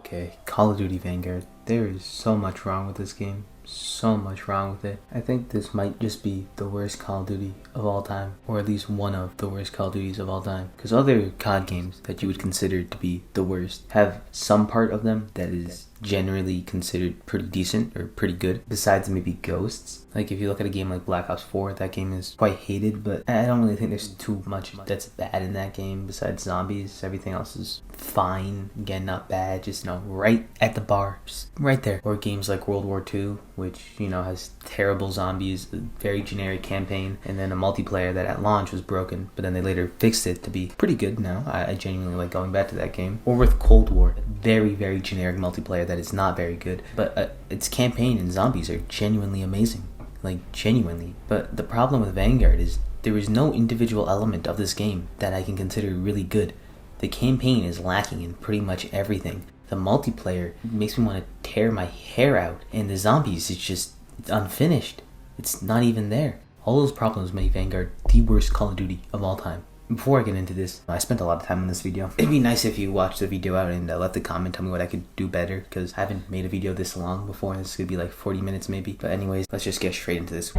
Okay, Call of Duty Vanguard. There is so much wrong with this game. So much wrong with it. I think this might just be the worst Call of Duty of all time, or at least one of the worst Call of Duties of all time. Because other COD games that you would consider to be the worst have some part of them that is generally considered pretty decent or pretty good, besides maybe Ghosts. Like if you look at a game like Black Ops 4, that game is quite hated, but I don't really think there's too much that's bad in that game besides zombies. Everything else is fine. Again, not bad, just, right at the bar, just right there. Or games like World War II, which, has terrible zombies, a very generic campaign, and then a multiplayer that at launch was broken, but then they later fixed it to be pretty good now. I genuinely like going back to that game. Or with Cold War, very, very generic multiplayer that is not very good, but its campaign and zombies are genuinely amazing. Like, genuinely. But the problem with Vanguard is there is no individual element of this game that I can consider really good. The campaign is lacking in pretty much everything. The multiplayer makes me want to tear my hair out, and the zombies is just unfinished. It's not even there. All those problems make Vanguard the worst Call of Duty of all time. Before I get into this, I spent a lot of time on this video. It'd be nice if you watched the video out and left a comment, tell me what I could do better, because I haven't made a video this long before. This is going to be like 40 minutes maybe. But anyways, let's just get straight into this.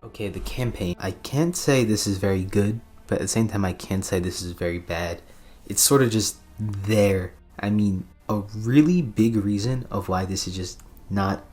Okay, the campaign. I can't say this is very good, but at the same time I can't say this is very bad. It's sort of just there. I mean, a really big reason of why this is just not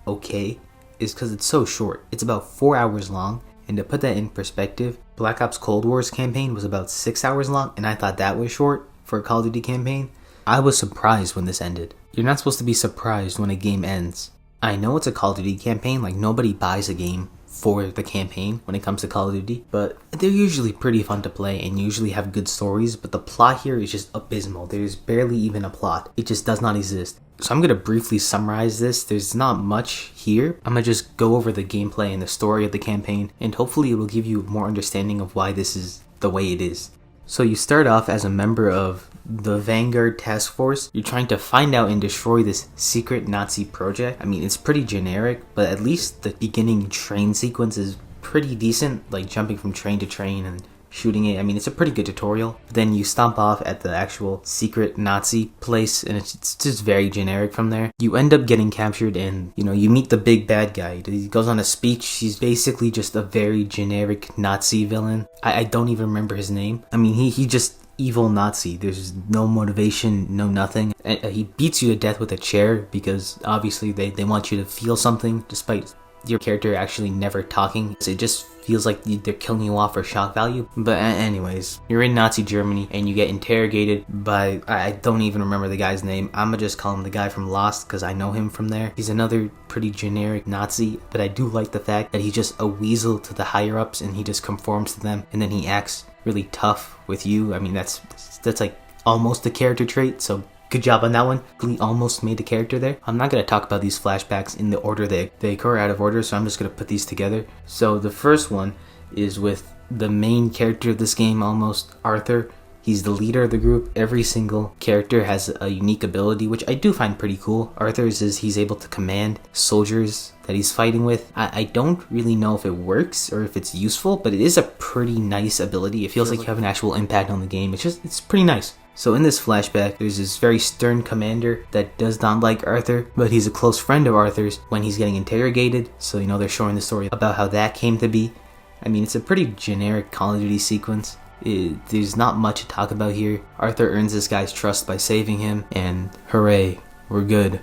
okay is because it's so short. It's about 4 hours long. And to put that in perspective, Black Ops Cold War's campaign was about 6 hours long, and I thought that was short for a Call of Duty campaign. I was surprised when this ended. You're not supposed to be surprised when a game ends. I know it's a Call of Duty campaign, like nobody buys a game for the campaign when it comes to Call of Duty, but they're usually pretty fun to play and usually have good stories, but the plot here is just abysmal. There's barely even a plot. It just does not exist. So I'm going to briefly summarize this. There's not much here. I'm going to just go over the gameplay and the story of the campaign, and hopefully it will give you more understanding of why this is the way it is. So you start off as a member of the Vanguard task force. You're trying to find out and destroy this secret Nazi project. I mean, it's pretty generic, but at least the beginning train sequence is pretty decent, like jumping from train to train and shooting it. I mean, it's a pretty good tutorial. Then you stomp off at the actual secret Nazi place, and it's just very generic from there. You end up getting captured, and you meet the big bad guy. He goes on a speech. He's basically just a very generic Nazi villain. I don't even remember his name. I mean, he just evil Nazi. There's no motivation, no nothing. He beats you to death with a chair because obviously they want you to feel something despite your character actually never talking. So it just feels like they're killing you off for shock value. But anyways, you're in Nazi Germany and you get interrogated by, I don't even remember the guy's name. I'm gonna just call him the guy from Lost because I know him from there. He's another pretty generic Nazi, but I do like the fact that he's just a weasel to the higher ups and he just conforms to them, and then he acts really tough with you. I mean, that's like almost a character trait, so good job on that one. We almost made the character there. I'm not going to talk about these flashbacks in the order they occur, out of order, so I'm just going to put these together. So the first one is with the main character of this game, almost, Arthur. He's the leader of the group. Every single character has a unique ability, which I do find pretty cool. Arthur's is he's able to command soldiers that he's fighting with. I don't really know if it works or if it's useful, but it is a pretty nice ability. It feels like you have an actual impact on the game. It's pretty nice. So in this flashback, there's this very stern commander that does not like Arthur, but he's a close friend of Arthur's when he's getting interrogated. So, they're showing the story about how that came to be. I mean, it's a pretty generic Call of Duty sequence. There's not much to talk about here. Arthur earns this guy's trust by saving him, and hooray, we're good.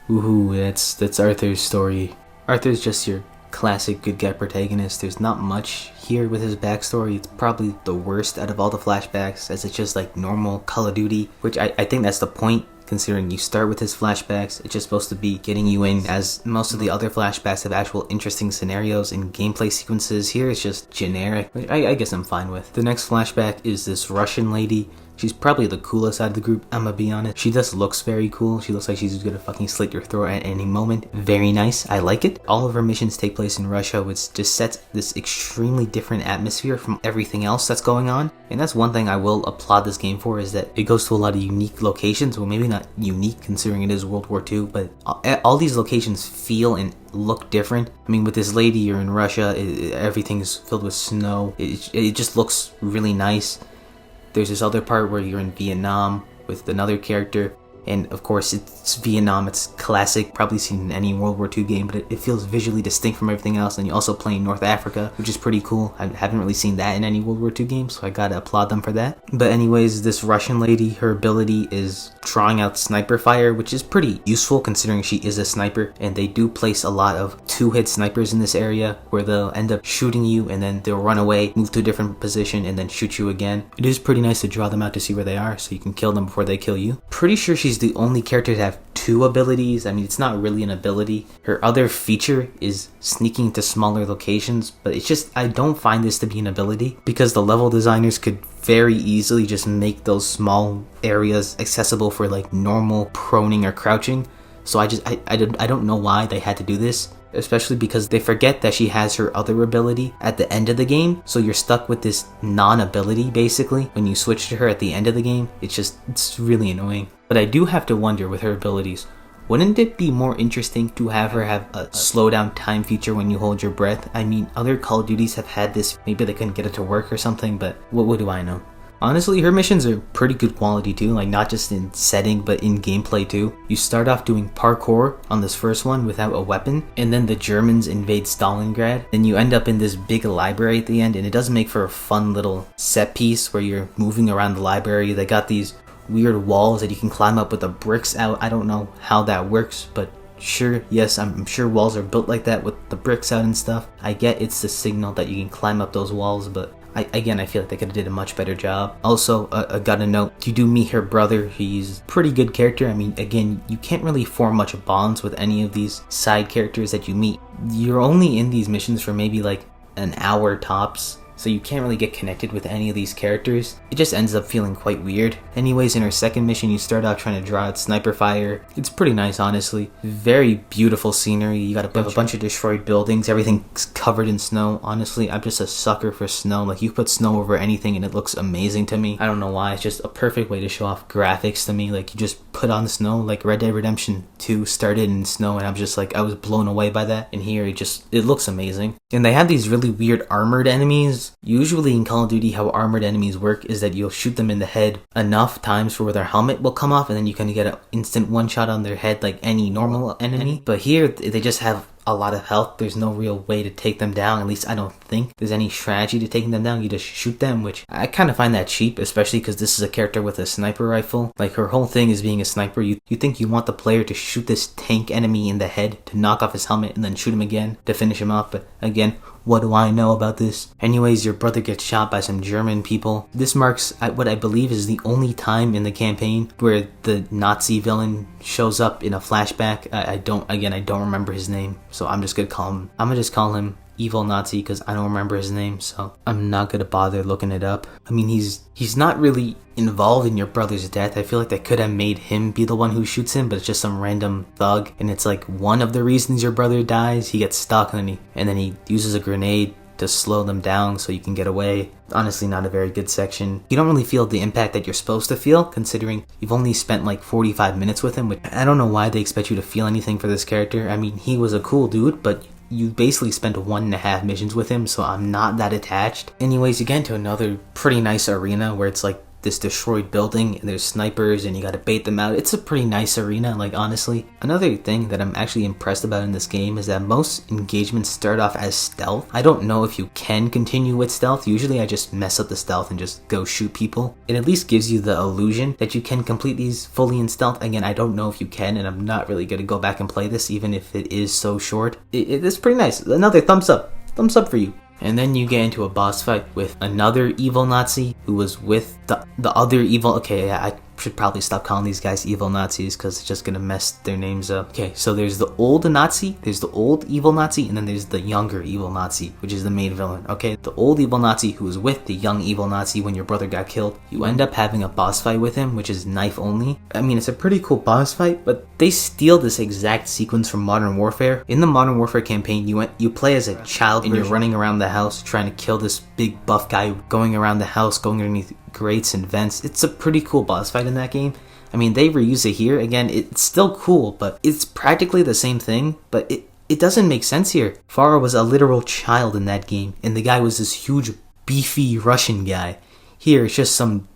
Woohoo, that's Arthur's story. Arthur's just your classic good guy protagonist. There's not much here with his backstory. It's probably the worst out of all the flashbacks, as it's just like normal Call of Duty, which I think that's the point, considering you start with his flashbacks. It's just supposed to be getting you in, as most of the other flashbacks have actual interesting scenarios and gameplay sequences. Here it's just generic, which I guess I'm fine with. The next flashback is this Russian lady. She's probably the coolest out of the group, I'm gonna be honest. She just looks very cool. She looks like she's gonna fucking slit your throat at any moment. Very nice, I like it. All of her missions take place in Russia, which just sets this extremely different atmosphere from everything else that's going on. And that's one thing I will applaud this game for, is that it goes to a lot of unique locations. Well, maybe not unique considering it is World War II, but all these locations feel and look different. I mean, with this lady, you're in Russia, everything's filled with snow. It just looks really nice. There's this other part where you're in Vietnam with another character. And of course, it's Vietnam, it's classic, probably seen in any World War II game, but it feels visually distinct from everything else. And you also play in North Africa, which is pretty cool. I haven't really seen that in any World War II game, so I gotta applaud them for that. But anyways, this Russian lady, her ability is drawing out sniper fire, which is pretty useful considering she is a sniper. And they do place a lot of 2-hit snipers in this area where they'll end up shooting you and then they'll run away, move to a different position, and then shoot you again. It is pretty nice to draw them out to see where they are so you can kill them before they kill you. Pretty sure she's the only character to have 2 abilities. I mean, it's not really an ability. Her other feature is sneaking to smaller locations, but it's just, I don't find this to be an ability because the level designers could very easily just make those small areas accessible for like normal proning or crouching. So I don't know why they had to do this, especially because they forget that she has her other ability at the end of the game. So you're stuck with this non-ability basically when you switch to her at the end of the game. It's really annoying. But I do have to wonder with her abilities, wouldn't it be more interesting to have her have a slowdown time feature when you hold your breath? I mean, other Call of Duties have had this. Maybe they couldn't get it to work or something, but what do I know? Honestly, her missions are pretty good quality too, like not just in setting, but in gameplay too. You start off doing parkour on this first one without a weapon, and then the Germans invade Stalingrad. Then you end up in this big library at the end, and it does make for a fun little set piece where you're moving around the library. They got these weird walls that you can climb up with the bricks out. I don't know how that works, but sure, yes, I'm sure walls are built like that with the bricks out and stuff. I get it's the signal that you can climb up those walls, but I feel like they could have did a much better job. Also, I got a note, you do meet her brother. He's a pretty good character. I mean, again, you can't really form much bonds with any of these side characters that you meet. You're only in these missions for maybe like an hour tops, so you can't really get connected with any of these characters. It just ends up feeling quite weird. Anyways, in her second mission, you start out trying to draw out sniper fire. It's pretty nice, honestly. Very beautiful scenery. You got a bunch of destroyed buildings. Everything's covered in snow. Honestly, I'm just a sucker for snow. Like, you put snow over anything and it looks amazing to me. I don't know why. It's just a perfect way to show off graphics to me. Like, you just put on snow. Like, Red Dead Redemption 2 started in snow, and I'm just like, I was blown away by that. And here, it looks amazing. And they have these really weird armored enemies. Usually in Call of Duty, how armored enemies work is that you'll shoot them in the head enough times for where their helmet will come off, and then you kind of get an instant one shot on their head like any normal enemy. But here, they just have a lot of health. There's no real way to take them down. At least I don't think there's any strategy to taking them down. You just shoot them, which I kind of find that cheap, especially because this is a character with a sniper rifle. Like, her whole thing is being a sniper. You think you want the player to shoot this tank enemy in the head to knock off his helmet and then shoot him again to finish him off. But again, what do I know about this? Anyways, your brother gets shot by some German people. This marks what I believe is the only time in the campaign where the Nazi villain shows up in a flashback. I don't remember his name, so I'm just gonna call him Evil Nazi because I don't remember his name, so I'm not gonna bother looking it up. I mean, he's not really involved in your brother's death. I feel like they could have made him be the one who shoots him, but it's just some random thug, and it's like one of the reasons your brother dies. He gets stuck and then he uses a grenade to slow them down so you can get away. Honestly, not a very good section. You don't really feel the impact that you're supposed to feel, considering you've only spent like 45 minutes with him. I don't know why they expect you to feel anything for this character. I mean, he was a cool dude, but you basically spent 1.5 missions with him, so I'm not that attached. Anyways, you get into another pretty nice arena where it's like this destroyed building and there's snipers and you gotta bait them out. It's a pretty nice arena, like, honestly. Another thing that I'm actually impressed about in this game is that most engagements start off as stealth. I don't know if you can continue with stealth. Usually I just mess up the stealth and just go shoot people. It at least gives you the illusion that you can complete these fully in stealth. Again, I don't know if you can, and I'm not really gonna go back and play this even if it is so short. It's pretty nice. Another thumbs up for you. And then you get into a boss fight with another evil Nazi who was with the other evil... Okay, I should probably stop calling these guys evil Nazis because it's just gonna mess their names up. Okay, so there's the old Nazi, there's the old evil Nazi, and then there's the younger evil Nazi, which is the main villain. Okay, the old evil Nazi who was with the young evil Nazi when your brother got killed. You end up having a boss fight with him, which is knife only. I mean, it's a pretty cool boss fight, but they steal this exact sequence from Modern Warfare. In the Modern Warfare campaign, you play as a child and you're running around the house trying to kill this big buff guy, going around the house, going underneath grates and vents. It's a pretty cool boss fight in that game. I mean, they reuse it here. Again, it's still cool, but it's practically the same thing, but it doesn't make sense here. Farah was a literal child in that game, and the guy was this huge, beefy Russian guy. Here, it's just some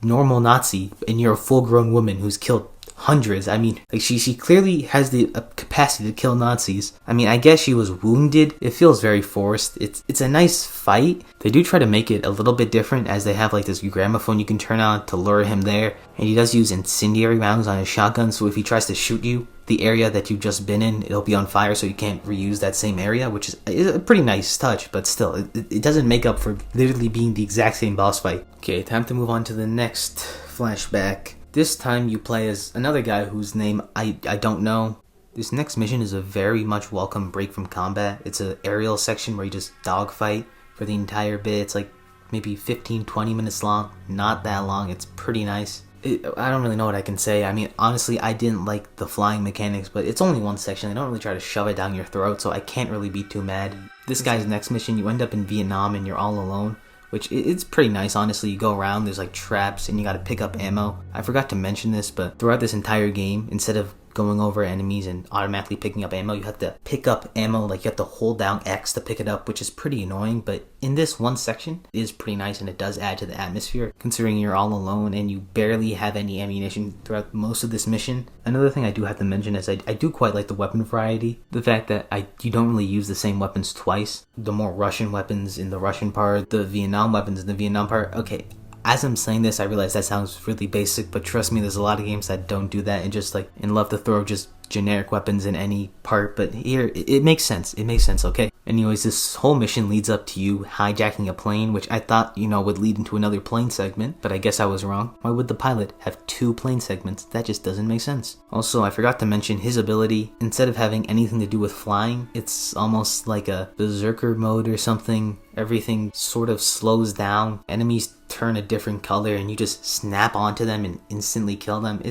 normal Nazi and you're a full-grown woman who's killed hundreds. I mean, like she clearly has the capacity to kill Nazis. I mean, I guess she was wounded. It feels very forced. It's a nice fight. They do try to make it a little bit different, as they have like this gramophone you can turn on to lure him there, and he does use incendiary rounds on his shotgun, so if he tries to shoot you, the area that you've just been in, it'll be on fire, so you can't reuse that same area, which is a pretty nice touch, but still, it doesn't make up for literally being the exact same boss fight. Okay, time to move on to the next flashback. This time you play as another guy whose name I don't know. This next mission is a very much welcome break from combat. It's an aerial section where you just dogfight for the entire bit. It's like maybe 15-20 minutes long. Not that long. It's pretty nice. I don't really know what I can say. I mean, honestly, I didn't like the flying mechanics, but it's only one section. They don't really try to shove it down your throat, so I can't really be too mad. This guy's next mission, you end up in Vietnam and you're all alone, which it's pretty nice, honestly. You go around, there's like traps, and you gotta pick up ammo. I forgot to mention this, but throughout this entire game, instead of going over enemies and automatically picking up ammo, you have to pick up ammo, like you have to hold down X to pick it up, which is pretty annoying, but in this one section, it is pretty nice, and it does add to the atmosphere, considering you're all alone and you barely have any ammunition throughout most of this mission. Another thing I do have to mention is I do quite like the weapon variety. The fact that you don't really use the same weapons twice. The more Russian weapons in the Russian part, the Vietnam weapons in the Vietnam part. Okay, as I'm saying this, I realize that sounds really basic, but trust me, there's a lot of games that don't do that and just like and love to throw just generic weapons in any part, but here it makes sense. It makes sense, okay? Anyways, this whole mission leads up to you hijacking a plane, which I thought, would lead into another plane segment, but I guess I was wrong. Why would the pilot have 2 plane segments? That just doesn't make sense. Also, I forgot to mention his ability. Instead of having anything to do with flying, it's almost like a berserker mode or something. Everything sort of slows down. Enemies turn a different color and you just snap onto them and instantly kill them.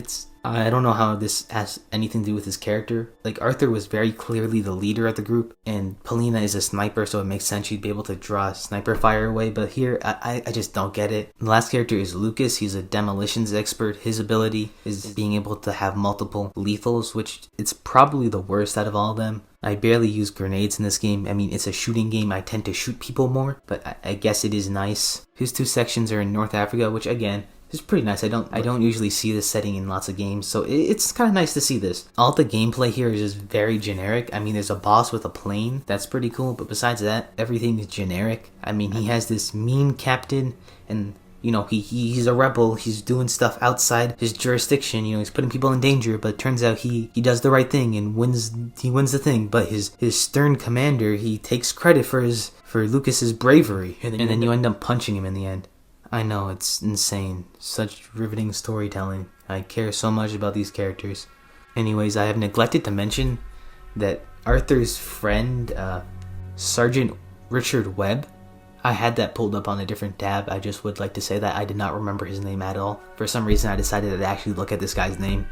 I don't know how this has anything to do with his character. Like, Arthur was very clearly the leader of the group, and Polina is a sniper, so it makes sense she'd be able to draw sniper fire away, but here, I just don't get it. The last character is Lucas. He's a demolitions expert. His ability is being able to have multiple lethals, which it's probably the worst out of all of them. I barely use grenades in this game. I mean, it's a shooting game. I tend to shoot people more, but I guess it is nice. His 2 sections are in North Africa, which again, it's pretty nice. I don't usually see this setting in lots of games, so it's kind of nice to see this. All the gameplay here is just very generic. I mean, there's a boss with a plane. That's pretty cool, but besides that, everything is generic. I mean, he has this mean captain, and he's a rebel. He's doing stuff outside his jurisdiction. He's putting people in danger, but it turns out he does the right thing and wins the thing. But his stern commander, he takes credit for Lucas's bravery, and then you end up punching him in the end. I know, it's insane. Such riveting storytelling. I care so much about these characters. Anyways, I have neglected to mention that Arthur's friend, Sergeant Richard Webb, I had that pulled up on a different tab. I just would like to say that I did not remember his name at all. For some reason, I decided to actually look at this guy's name.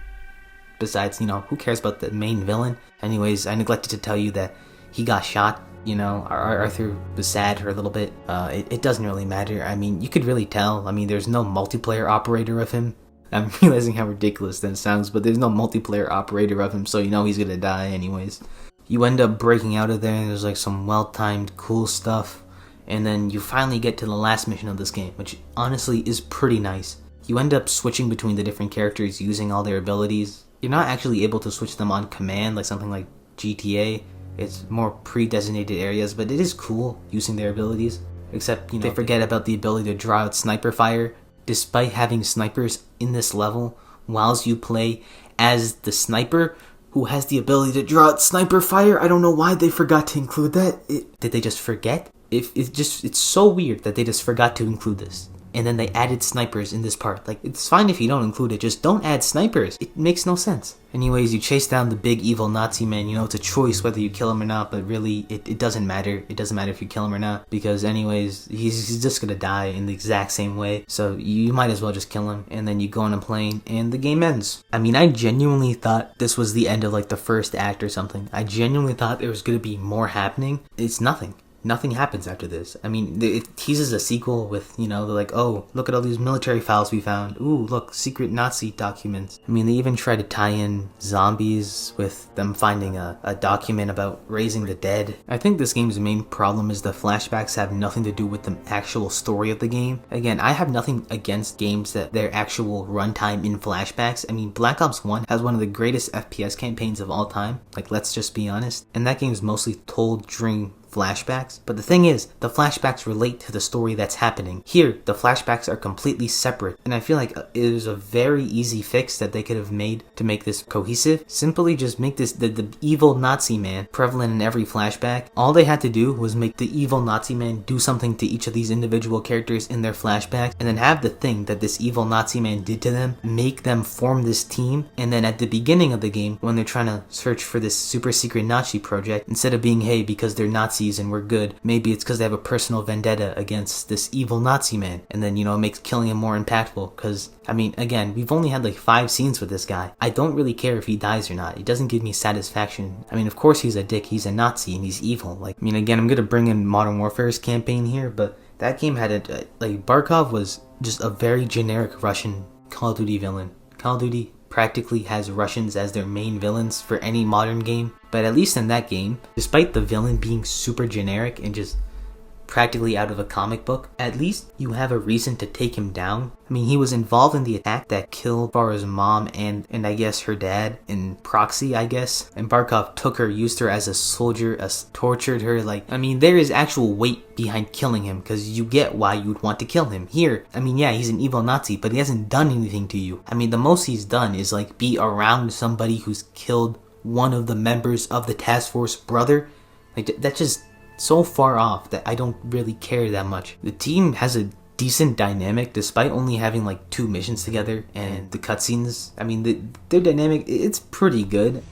Besides, who cares about the main villain? Anyways, I neglected to tell you that he got shot. Arthur was sad for a little bit. It doesn't really matter. I mean, you could really tell. I mean, there's no multiplayer operator of him. I'm realizing how ridiculous that sounds, but there's no multiplayer operator of him, so he's gonna die anyways. You end up breaking out of there, and there's like some well-timed, cool stuff, and then you finally get to the last mission of this game, which honestly is pretty nice. You end up switching between the different characters using all their abilities. You're not actually able to switch them on command like something like GTA. It's more pre-designated areas, but it is cool using their abilities. Except, they forget about the ability to draw out sniper fire. Despite having snipers in this level, whilst you play as the sniper who has the ability to draw out sniper fire, I don't know why they forgot to include that. Did they just forget? It's so weird that they just forgot to include this. And then they added snipers in this part. Like, it's fine if you don't include it, just don't add snipers. It makes no sense. Anyways, you chase down the big evil Nazi man. It's a choice whether you kill him or not, but really, it doesn't matter. It doesn't matter if you kill him or not, because anyways, he's just gonna die in the exact same way. So you might as well just kill him, and then you go on a plane, and the game ends. I mean, I genuinely thought this was the end of like the first act or something. I genuinely thought there was gonna be more happening. It's nothing. nothing happens after this. I mean, it teases a sequel with, they're like, oh, look at all these military files we found. Ooh, look, secret Nazi documents. I mean, they even try to tie in zombies with them finding a document about raising the dead. I think this game's main problem is the flashbacks have nothing to do with the actual story of the game. Again, I have nothing against games that their actual runtime in flashbacks. I mean, Black Ops 1 has one of the greatest FPS campaigns of all time. Like, let's just be honest. And that game is mostly told during flashbacks, but the thing is, the flashbacks relate to the story that's happening. Here, the flashbacks are completely separate, and I feel like it is a very easy fix that they could have made to make this cohesive. Simply just make this the evil Nazi man prevalent in every flashback. All they had to do was make the evil Nazi man do something to each of these individual characters in their flashbacks, and then have the thing that this evil Nazi man did to them make them form this team, and then at the beginning of the game, when they're trying to search for this super secret Nazi project, instead of being, hey, because they're Nazis and we're good, maybe it's because they have a personal vendetta against this evil Nazi man, and then it makes killing him more impactful. Because I mean, again, we've only had like 5 scenes with this guy. I don't really care if he dies or not. It doesn't give me satisfaction. I mean, of course he's a dick, he's a Nazi, and he's evil. Like, I mean, again, I'm gonna bring in Modern Warfare's campaign here, but that game had like, Barkov was just a very generic Russian Call of Duty villain. Call of Duty practically has Russians as their main villains for any modern game, but at least in that game, despite the villain being super generic and just practically out of a comic book, at least you have a reason to take him down. I mean, he was involved in the attack that killed Farah's mom and I guess her dad in proxy, I guess. And Barkov took her, used her as a soldier, tortured her. Like, I mean, there is actual weight behind killing him, because you get why you'd want to kill him. Here, I mean, yeah, he's an evil Nazi, but he hasn't done anything to you. I mean, the most he's done is like be around somebody who's killed one of the members of the task force brother. Like, that's just so far off that I don't really care that much. The team has a decent dynamic despite only having like 2 missions together, and the cutscenes, I mean, their dynamic, it's pretty good.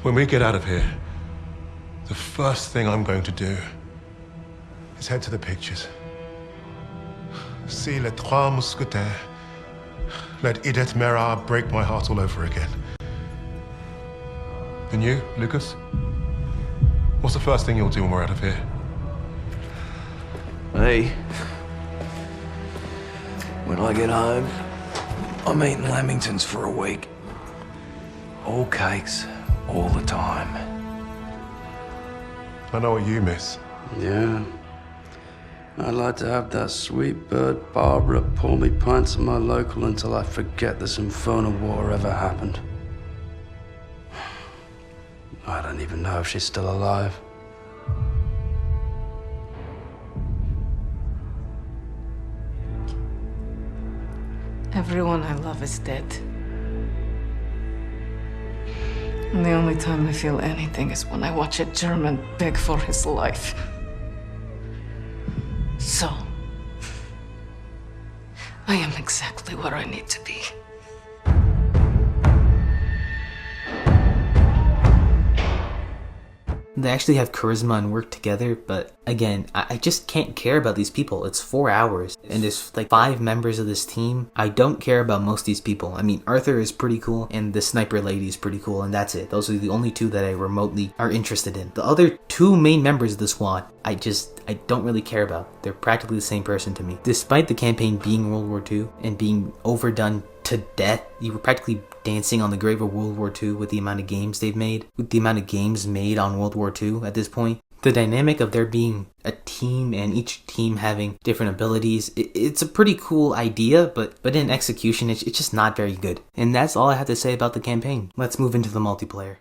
When we get out of here, the first thing I'm going to do is head to the pictures. See Les Trois Mousquetaires. Let Edith Merard break my heart all over again. And you, Lucas? What's the first thing you'll do when we're out of here? Hey. When I get home, I'm eating Lamingtons for a week. All cakes, all the time. I know what you miss. Yeah. I'd like to have that sweet bird Barbara pour me pints of my local until I forget this infernal war ever happened. I don't even know if she's still alive. Everyone I love is dead. And the only time I feel anything is when I watch a German beg for his life. So, I am exactly where I need to be. They actually have charisma and work together, but again, I just can't care about these people. It's 4 hours, and there's like 5 members of this team. I don't care about most of these people. I mean, Arthur is pretty cool, and the sniper lady is pretty cool, and that's it. Those are the only 2 that I remotely are interested in. The other 2 main members of the squad, I don't really care about. They're practically the same person to me. Despite the campaign being World War II and being overdone to death, you were practically dancing on the grave of World War II with the amount of games they've made, with the amount of games made on World War II at this point. The dynamic of there being a team and each team having different abilities, it's a pretty cool idea, but in execution, it's just not very good. And that's all I have to say about the campaign. Let's move into the multiplayer.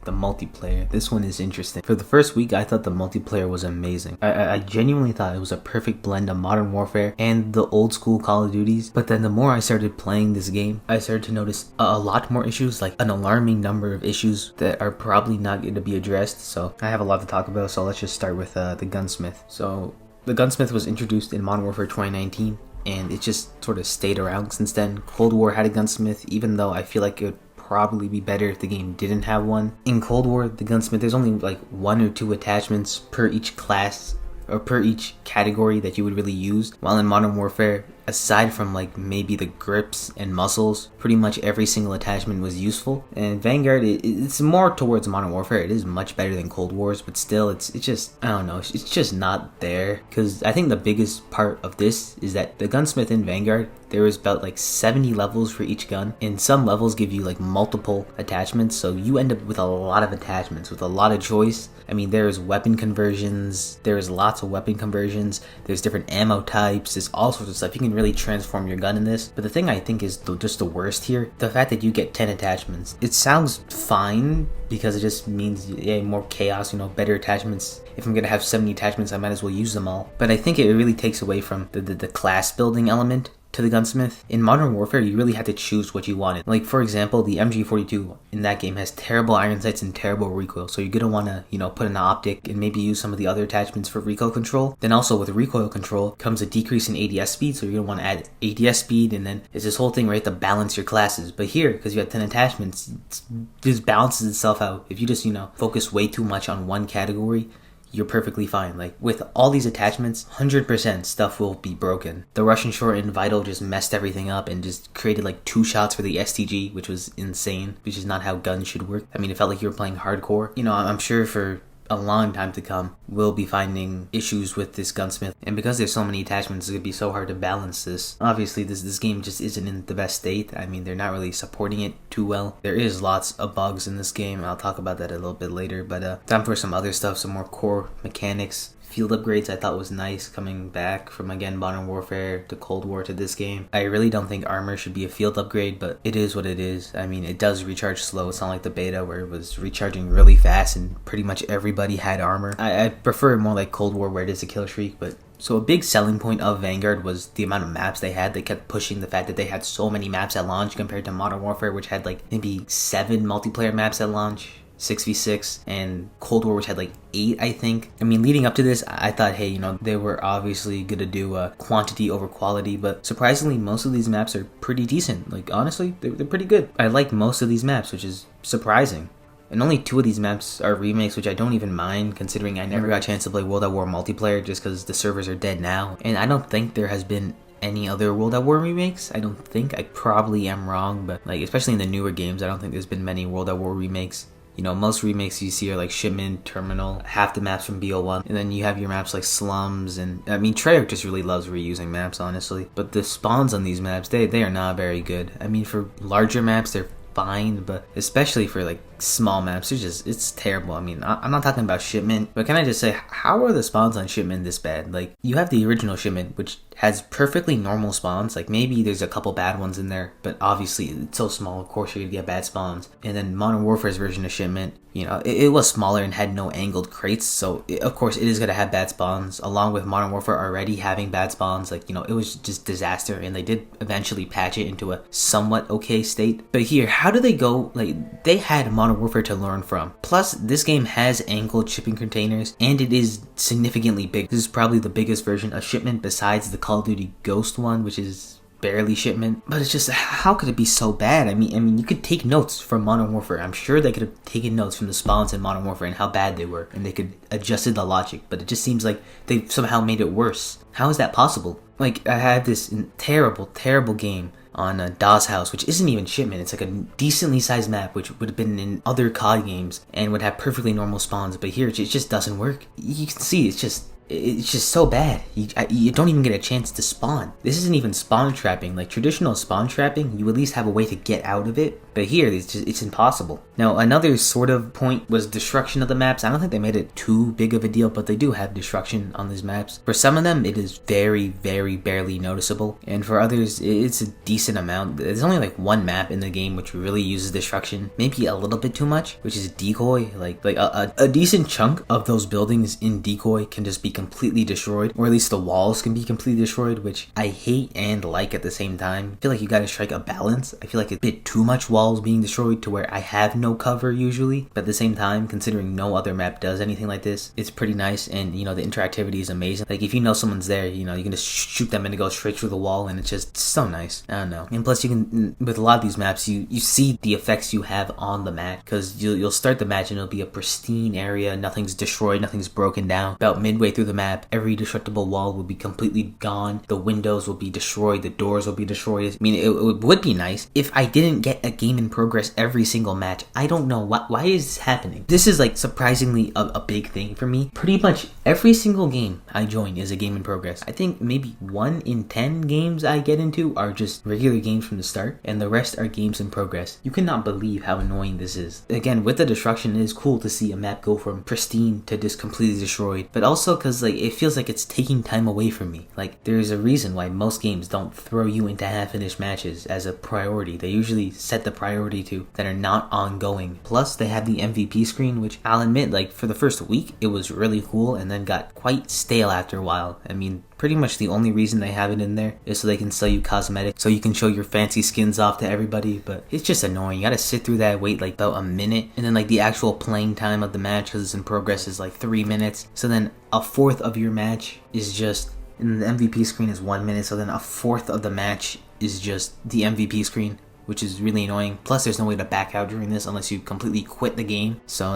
The multiplayer. This one is interesting. For the first week, I thought the multiplayer was amazing. I genuinely thought it was a perfect blend of Modern Warfare and the old school Call of Duties. But then the more I started playing this game, I started to notice a lot more issues, like an alarming number of issues that are probably not going to be addressed. So I have a lot to talk about, so let's just start with the gunsmith. So the gunsmith was introduced in Modern Warfare 2019, and it just sort of stayed around since then. Cold War had a gunsmith, even though I feel like it would probably be better if the game didn't have one. In Cold War, the gunsmith, there's only like 1 or 2 attachments per each class or per each category that you would really use, while in Modern Warfare, aside from like maybe the grips and muscles, pretty much every single attachment was useful. And Vanguard, it's more towards Modern Warfare. It is much better than Cold Wars, but still, it's just, I don't know, it's just not there. Because I think the biggest part of this is that the gunsmith in Vanguard, there was about like 70 levels for each gun, and some levels give you like multiple attachments, so you end up with a lot of attachments with a lot of choice. I mean, there's weapon conversions, there's lots of weapon conversions, there's different ammo types, there's all sorts of stuff. You can really transform your gun in this. But the thing I think is just the worst here, the fact that you get 10 attachments. It sounds fine because it just means, yeah, more chaos, you know, better attachments. If I'm gonna have 70 attachments, I might as well use them all. But I think it really takes away from the class building element to the gunsmith. In Modern Warfare, you really had to choose what you wanted. Like, for example, the MG42 in that game has terrible iron sights and terrible recoil, so you're gonna wanna, you know, put an optic and maybe use some of the other attachments for recoil control. Then also with recoil control comes a decrease in ADS speed, so you're gonna wanna add ADS speed, and then it's this whole thing where you have to balance your classes. But here, because you have 10 attachments, it just balances itself out. If you just, you know, focus way too much on one category, you're perfectly fine. Like, with all these attachments, 100% stuff will be broken. The Russian short and Vital just messed everything up and just created like 2 shots for the STG, which was insane, which is not how guns should work. I mean, it felt like you were playing hardcore. You know, I'm sure for a long time to come, we'll be finding issues with this gunsmith, and because there's so many attachments, it's gonna be so hard to balance this. Obviously, this game just isn't in the best state. I mean, they're not really supporting it too well. There is lots of bugs in this game. I'll talk about that a little bit later, but time for some other stuff, some more core mechanics. Field upgrades I thought was nice, coming back from, again, Modern Warfare to Cold War to this game. I really don't think armor should be a field upgrade, but it is what it is. I mean, it does recharge slow. It's not like the beta where it was recharging really fast and pretty much everybody had armor. I prefer it more like Cold War where it is a kill streak, but so a big selling point of Vanguard was the amount of maps they had. They kept pushing the fact that they had so many maps at launch compared to Modern Warfare, which had like maybe 7 multiplayer maps at launch. 6v6, and Cold War, which had like 8, I think. I mean, leading up to this, I thought, hey, you know, they were obviously gonna do quantity over quality, but surprisingly, most of these maps are pretty decent. Like, honestly, they're pretty good. I like most of these maps, which is surprising. And only 2 of these maps are remakes, which I don't even mind, considering I never got a chance to play World at War multiplayer just because the servers are dead now. And I don't think there has been any other World at War remakes. I don't think. I probably am wrong, but like, especially in the newer games, I don't think there's been many World at War remakes. You know, most remakes you see are like Shipment, Terminal, half the maps from BO1, and then you have your maps like Slums, and I mean, Treyarch just really loves reusing maps, honestly. But the spawns on these maps, they are not very good. I mean, for larger maps, they're fine, but especially for like small maps, it's terrible. I mean, I'm not talking about Shipment, but can I just say, how are the spawns on Shipment this bad? Like, you have the original Shipment, which has perfectly normal spawns. Like, maybe there's a couple bad ones in there, but obviously it's so small, of course you're gonna get bad spawns. And then Modern Warfare's version of Shipment, you know, it was smaller and had no angled crates, so of course it is gonna have bad spawns, along with Modern Warfare already having bad spawns. Like, you know, it was just disaster, and they did eventually patch it into a somewhat okay state. But here, how do they go? Like, they had Modern Warfare to learn from. Plus, this game has angled shipping containers, and it is significantly big. This is probably the biggest version of Shipment besides the Call of Duty Ghost one, which is barely Shipment. But it's just, how could it be so bad? I mean, you could take notes from Modern Warfare. I'm sure they could have taken notes from the spawns in Modern Warfare and how bad they were, and they could adjusted the logic, but it just seems like they somehow made it worse. How is that possible? Like, I had this terrible game on Dawes House, which isn't even Shipment. It's like a decently sized map, which would have been in other COD games and would have perfectly normal spawns, but here it just doesn't work. You can see it's just so bad. You don't even get a chance to spawn. This isn't even spawn trapping. Like, traditional spawn trapping, you at least have a way to get out of it, but here it's impossible. Now, another sort of point was destruction of the maps. I don't think they made it too big of a deal, but they do have destruction on these maps. For some of them, it is very barely noticeable, and for others, it's a decent amount. There's only like 1 map in the game which really uses destruction, maybe a little bit too much, which is Decoy. Like a decent chunk of those buildings in Decoy can just be completely destroyed, or at least the walls can be completely destroyed, which I hate and like at the same time. I feel like you gotta strike a balance. I feel like a bit too much walls being destroyed to where I have no cover usually, but at the same time, considering no other map does anything like this, it's pretty nice. And you know, the interactivity is amazing. Like, if you know someone's there, you know, you can just shoot them and it goes straight through the wall, and it's just so nice. I don't know. And plus, you can, with a lot of these maps, you see the effects you have on the map, because you'll start the match and it'll be a pristine area, nothing's destroyed, nothing's broken down. About midway through the map, every destructible wall will be completely gone, the windows will be destroyed, the doors will be destroyed. I mean, it would be nice if I didn't get a game in progress every single match. I don't know why is this happening. This is like surprisingly a big thing for me. Pretty much every single game I join is a game in progress. I think maybe 1 in 10 games I get into are just regular games from the start, and the rest are games in progress. You cannot believe how annoying this is. Again, with the destruction, it is cool to see a map go from pristine to just completely destroyed, but also because like it feels like it's taking time away from me. Like there's a reason why most games don't throw you into half-finished matches as a priority. They usually set the priority to that are not ongoing. Plus they have the MVP screen, which I'll admit, like for the first week it was really cool and then got quite stale after a while. I mean, pretty much the only reason they have it in there is so they can sell you cosmetics, so you can show your fancy skins off to everybody, but it's just annoying. You gotta sit through that, wait like about a minute, and then like the actual playing time of the match, because it's in progress, is like 3 minutes. So then a fourth of your match is just, and the MVP screen is 1 minute, so then a fourth of the match is just the MVP screen, which is really annoying. Plus there's no way to back out during this unless you completely quit the game, so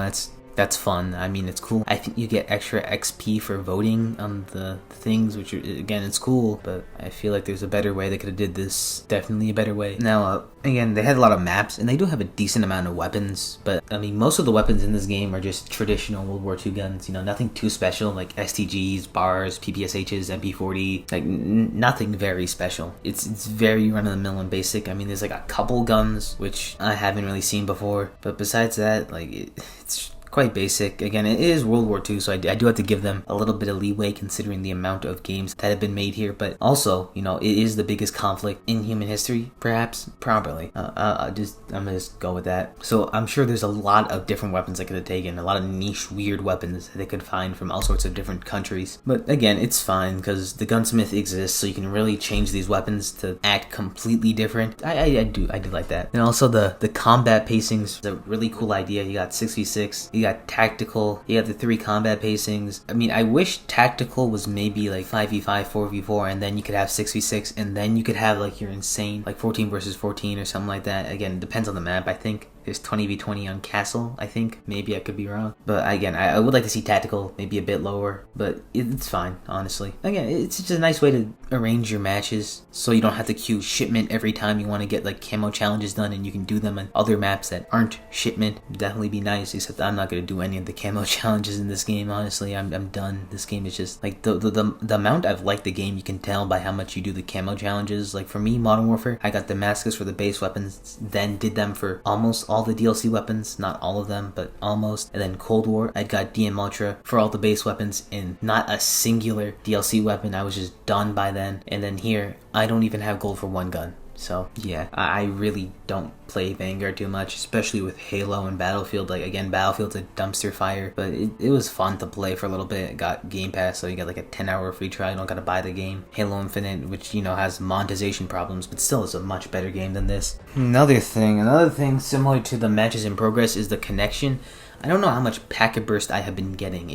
that's fun. I mean, it's cool. I think you get extra XP for voting on the things, which are, again, it's cool, but I feel like there's a better way. They could have did this. Definitely a better way. Now, again, they had a lot of maps, and they do have a decent amount of weapons, but I mean, most of the weapons in this game are just traditional World War II guns, you know, nothing too special, like STGs, BARs, PPSHs, MP40, like nothing very special. It's very run-of-the-mill and basic. I mean, there's like a couple guns, which I haven't really seen before, but besides that, like, it's quite basic. Again, it is World War II, so I do have to give them a little bit of leeway considering the amount of games that have been made here, but also, you know, it is the biggest conflict in human history, perhaps, probably. I'm gonna just go with that. So I'm sure there's a lot of different weapons they could have taken, a lot of niche, weird weapons that they could find from all sorts of different countries, but again, it's fine because the gunsmith exists, so you can really change these weapons to act completely different. I do like that. And also the combat pacings is a really cool idea. You got 6v6, you got tactical, you have the 3 combat pacings. I mean, I wish tactical was maybe like 5v5, 4v4, and then you could have 6v6, and then you could have like your insane, like 14 versus 14 or something like that. Again, it depends on the map, I think. There's 20v20 on Castle, I think. Maybe I could be wrong. But again, I would like to see tactical, maybe a bit lower. But it's fine, honestly. Again, it's just a nice way to arrange your matches so you don't have to queue shipment every time you want to get like camo challenges done, and you can do them on other maps that aren't shipment. Definitely be nice, except I'm not going to do any of the camo challenges in this game, honestly. I'm done. This game is just like the amount I've liked the game, you can tell by how much you do the camo challenges. Like for me, Modern Warfare, I got Damascus for the base weapons, then did them for almost all the DLC weapons, not all of them, but almost. And then Cold War, I got DM Ultra for all the base weapons and not a singular DLC weapon. I was just done by then. And then here, I don't even have gold for one gun. So yeah, I really don't play Vanguard too much, especially with Halo and Battlefield. Like again, Battlefield's a dumpster fire, but it was fun to play for a little bit. It got Game Pass, so you got like a 10-hour free trial. You don't gotta buy the game. Halo Infinite, which, you know, has monetization problems, but still is a much better game than this. Another thing similar to the matches in progress is the connection. I don't know how much packet burst I have been getting.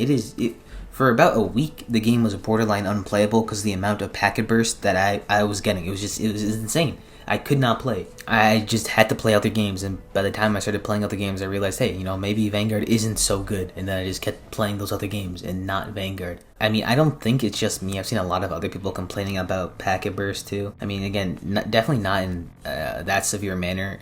For about a week, the game was borderline unplayable because the amount of packet burst that I was getting. It was insane. I could not play. I just had to play other games, and by the time I started playing other games, I realized, hey, you know, maybe Vanguard isn't so good, and then I just kept playing those other games and not Vanguard. I mean, I don't think it's just me. I've seen a lot of other people complaining about packet burst too. I mean, again, definitely not in that severe manner.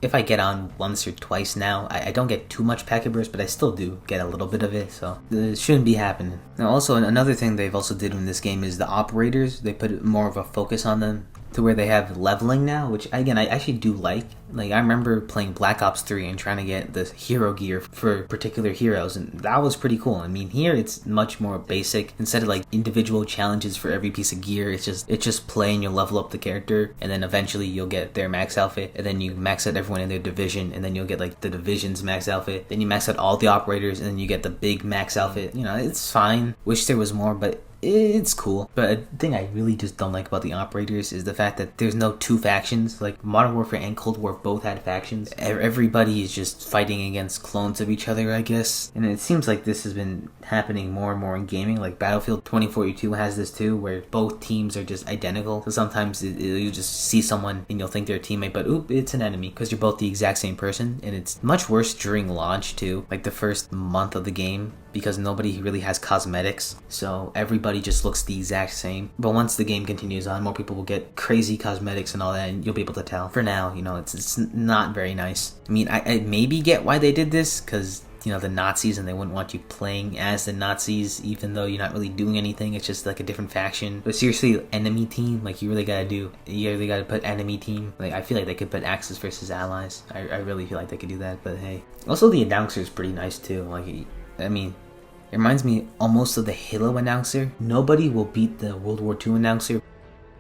If I get on once or twice now, I don't get too much packet burst, but I still do get a little bit of it, so it shouldn't be happening. Now also, another thing they've also did in this game is the operators. They put more of a focus on them to where they have leveling now, which again, I actually do like. Like, I remember playing Black Ops 3 and trying to get the hero gear for particular heroes, and that was pretty cool. I mean, here it's much more basic. Instead of like individual challenges for every piece of gear, it's just play and you'll level up the character, and then eventually you'll get their max outfit, and then you max out everyone in their division, and then you'll get like the division's max outfit, then you max out all the operators, and then you get the big max outfit. You know, it's fine. Wish there was more, but it's cool. But a thing I really just don't like about the operators is the fact that there's no 2 factions. Like Modern Warfare and Cold War both had factions. Everybody is just fighting against clones of each other, I guess. And it seems like this has been happening more and more in gaming. Like Battlefield 2042 has this too, where both teams are just identical. So sometimes you just see someone and you'll think they're a teammate, but oop, it's an enemy, because you're both the exact same person. And it's much worse during launch too. Like the first month of the game, because nobody really has cosmetics, so everybody just looks the exact same. But once the game continues on, more people will get crazy cosmetics and all that, and you'll be able to tell. For now, you know, it's not very nice. I mean, I maybe get why they did this, because, you know, the Nazis, and they wouldn't want you playing as the Nazis, even though you're not really doing anything. It's just like a different faction. But seriously, enemy team, like, you really gotta put enemy team. Like, I feel like they could put Axis versus Allies. I really feel like they could do that, but hey. Also, the announcer is pretty nice too. Like, I mean, it reminds me almost of the Halo announcer. Nobody will beat the World War II announcer,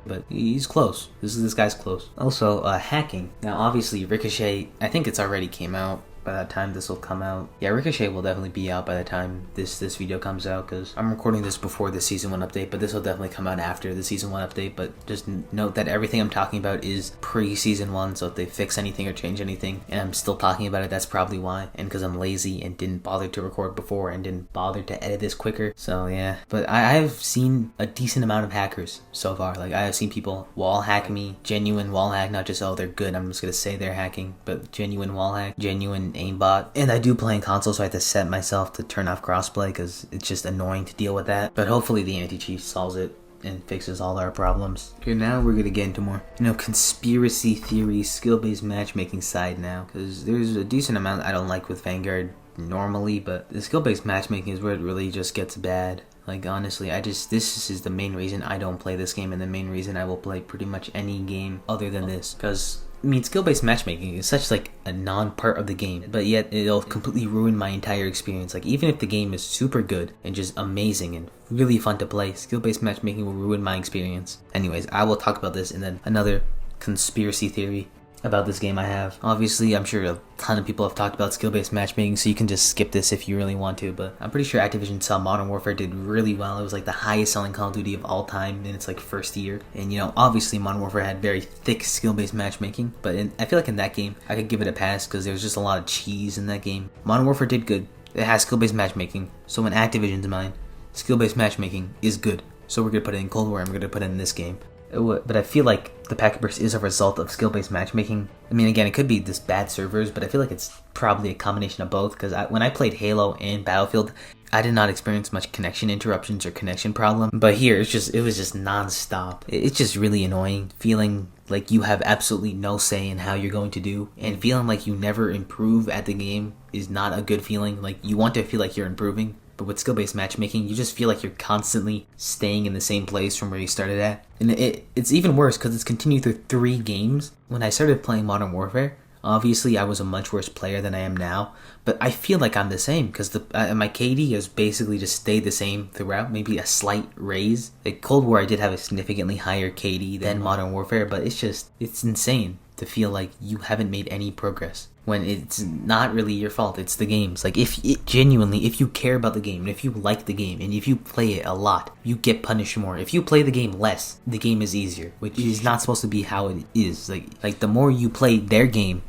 but he's close. This guy's close. Also, hacking. Now, obviously, Ricochet, I think it's already came out by the time this will come out. Yeah, Ricochet will definitely be out by the time this video comes out, because I'm recording this before the Season 1 update, but this will definitely come out after the Season 1 update. But just note that everything I'm talking about is pre-Season 1, so if they fix anything or change anything, and I'm still talking about it, that's probably why. And because I'm lazy and didn't bother to record before and didn't bother to edit this quicker, so yeah. But I've seen a decent amount of hackers so far. Like, I have seen people wall hack me, genuine wall hack, not just, oh, they're good, I'm just gonna say they're hacking, but genuine wall hack, genuine aimbot. And I do play in console, so I have to set myself to turn off crossplay, because it's just annoying to deal with that. But hopefully the anti-cheat solves it and fixes all our problems. Okay, now we're gonna get into more, you know, conspiracy theory, skill-based matchmaking side now, because there's a decent amount I don't like with Vanguard normally, but the skill-based matchmaking is where it really just gets bad. Like, honestly, this is the main reason I don't play this game, and the main reason I will play pretty much any game other than this, because I mean, skill-based matchmaking is such like a non-part of the game, but yet it'll completely ruin my entire experience. Like, even if the game is super good and just amazing and really fun to play, skill-based matchmaking will ruin my experience. Anyways, I will talk about this, and then another conspiracy theory about this game I have. Obviously, I'm sure a ton of people have talked about skill-based matchmaking, so you can just skip this if you really want to, but I'm pretty sure Activision saw Modern Warfare did really well. It was like the highest selling Call of Duty of all time in its like first year. And, you know, obviously Modern Warfare had very thick skill-based matchmaking, but I feel like in that game, I could give it a pass because there was just a lot of cheese in that game. Modern Warfare did good. It has skill-based matchmaking, so in Activision's mind, skill-based matchmaking is good. So we're gonna put it in Cold War, and we're gonna put it in this game. But I feel like the packet burst is a result of skill-based matchmaking. I mean, again, it could be this bad servers, but I feel like it's probably a combination of both, because when I played Halo and Battlefield, I did not experience much connection interruptions or connection problem. But here, it was just non-stop. It's just really annoying, feeling like you have absolutely no say in how you're going to do, and feeling like you never improve at the game is not a good feeling. Like, you want to feel like you're improving, but with skill-based matchmaking, you just feel like you're constantly staying in the same place from where you started at. And it's even worse because it's continued through 3 games. When I started playing Modern Warfare, obviously I was a much worse player than I am now, but I feel like I'm the same because my KD has basically just stayed the same throughout, maybe a slight raise. Like Cold War, I did have a significantly higher KD than Modern Warfare, but it's insane to feel like you haven't made any progress when it's not really your fault. It's the game's. Like, if you care about the game, and if you like the game, and if you play it a lot, you get punished more. If you play the game less, the game is easier, which is not supposed to be how it is. Like the more you play their game,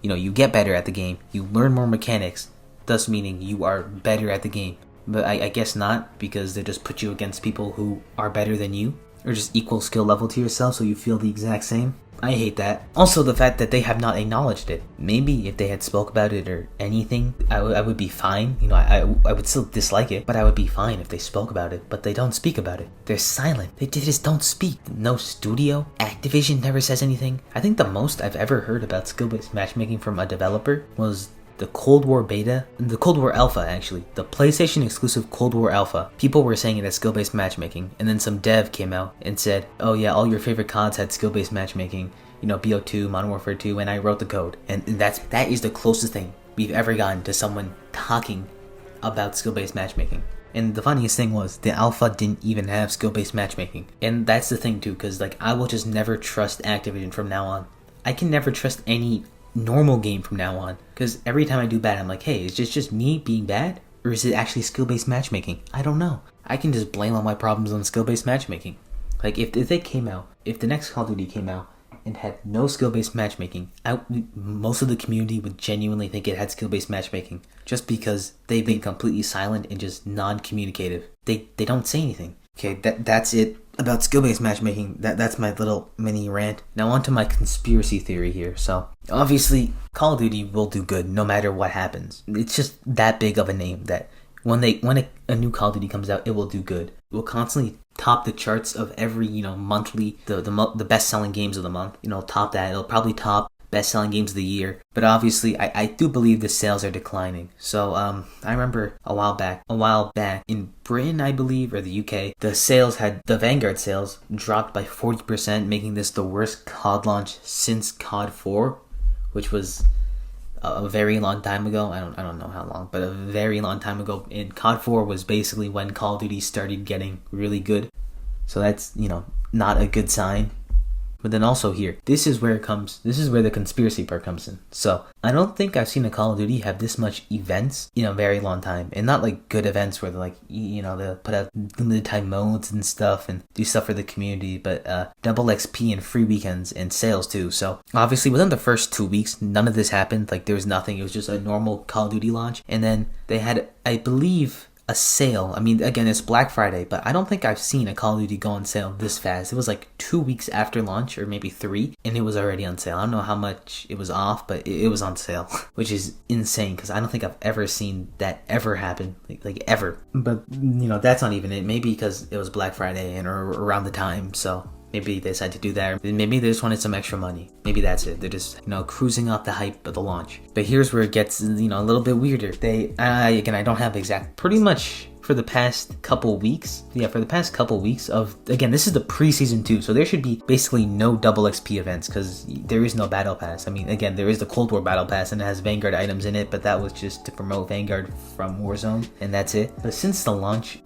you know, you get better at the game, you learn more mechanics, thus meaning you are better at the game. But I guess not, because they just put you against people who are better than you, or just equal skill level to yourself, so you feel the exact same. I hate that. Also, the fact that they have not acknowledged it. Maybe if they had spoke about it or anything, I would be fine. You know, I would still dislike it, but I would be fine if they spoke about it. But they don't speak about it. They're silent. They just don't speak. No studio. Activision never says anything. I think the most I've ever heard about skill-based matchmaking from a developer was the Cold War beta, the Cold War alpha actually, the PlayStation exclusive Cold War alpha. People were saying it as skill-based matchmaking, and then some dev came out and said, oh yeah, all your favorite CODs had skill-based matchmaking, you know, BO2, Modern Warfare 2, and I wrote the code. And that is the closest thing we've ever gotten to someone talking about skill-based matchmaking. And the funniest thing was, the alpha didn't even have skill-based matchmaking. And that's the thing too, because like, I will just never trust Activision from now on. I can never trust any normal game from now on, because every time I do bad, I'm like, hey, is this just me being bad, or is it actually skill-based matchmaking? I don't know. I can just blame all my problems on skill-based matchmaking. Like, if they came out, if the next Call of Duty came out and had no skill-based matchmaking, most of the community would genuinely think it had skill-based matchmaking, just because they've been completely silent and just non-communicative. They don't say anything. Okay, that's it about skill-based matchmaking. That's my little mini rant. Now on to my conspiracy theory here. So, obviously, Call of Duty will do good no matter what happens. It's just that big of a name that when a new Call of Duty comes out, it will do good. It will constantly top the charts of every, monthly, the best-selling games of the month. Top that. It'll probably top best-selling games of the year. But obviously, I do believe the sales are declining. So, I remember a while back in Britain, I believe, or the UK, the Vanguard sales dropped by 40%, making this the worst COD launch since COD 4, which was a very long time ago. I don't know how long, but a very long time ago. And COD 4 was basically when Call of Duty started getting really good. So that's, not a good sign. But then also here, this is where the conspiracy part comes in. So, I don't think I've seen a Call of Duty have this much events in a very long time. And not like good events where they're like, they'll put out limited time modes and stuff and do stuff for the community, but double XP and free weekends and sales too. So, obviously within the first 2 weeks, none of this happened. Like there was nothing. It was just a normal Call of Duty launch. And then they had, I believe, a sale. I mean, again, it's Black Friday, but I don't think I've seen a Call of Duty go on sale this fast. It was like 2 weeks after launch, or maybe 3, and it was already on sale. I don't know how much it was off, but it was on sale, which is insane because I don't think I've ever seen that ever happen, like ever. But that's not even it. Maybe because it was Black Friday and or around the time, so maybe they decided to do that. Maybe they just wanted some extra money. Maybe that's it. They're just, cruising off the hype of the launch. But here's where it gets, a little bit weirder. I don't have exact, pretty much for the past couple weeks of, again, this is the preseason too, so there should be basically no double XP events because there is no battle pass. I mean, again, there is the Cold War battle pass and it has Vanguard items in it, but that was just to promote Vanguard from Warzone, and that's it. But since the launch,